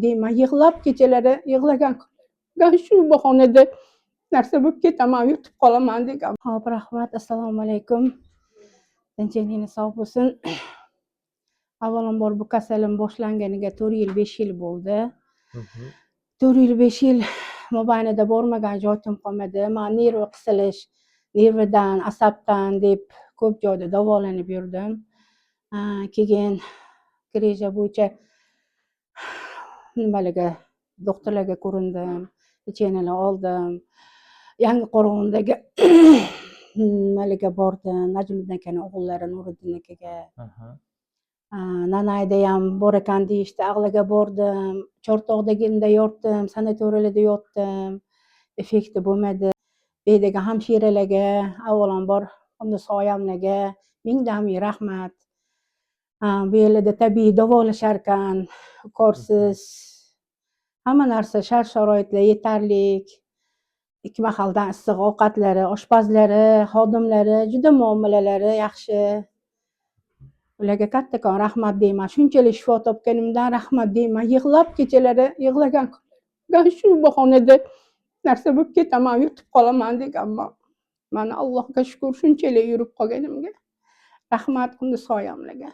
deyman, yig'lab kechalari yig'lagan kunlar shu bahonada narsa bo'lib ketaman, yutib qolaman degan. Hop, rahmat. Assalomu alaykum. Tinchligingiz sog' bo'lsin. Avvalambor bu kasalim boshlanganiga 4 yil 5 yil bo'ldi. 4 yil 5 yil mobaynida bormagan joyim qolmadi. Men nerv qisilish, nervidan, asabdan deb ko'p joyda davolanib yurdim. Keyin reja bo'yicha nimalarga doktorlarga ko'rindim, lecheniyalar oldim. Yangiqo'rg'ondagi nimalarga bordim, Najmiddin akaning o'g'illari Nuriddin akaga. Nanayda ham bor ekan deyishdi, Ag'laga bordim, Chortoqdagida yotdim, sanatoriylarda yotdim. Effekti bo'lmadi. Bu yerdagi hamshiralarga, avvalambor Soyamlarga mingdan ming rahmat. Bu yerlarda tabiiy davolashar ekan, ukorsiz. Hamma narsa shart-sharoitlar yetarlik. 2 mahaldan issiq ovqatlari, oshpazlari, xodimlari, juda muomalalari yaxshi. Ularga kattakon rahmat deyman. Shunchalik shifo topganimdan rahmat deyman. Yig'lab kechalari yig'lagan kunlar shu bahonada narsa bo'lib ketaman, yutib qolaman deganman. Mana Allohga shukr shunchalik yurib qolganimga. Rahmat Soyamlarga.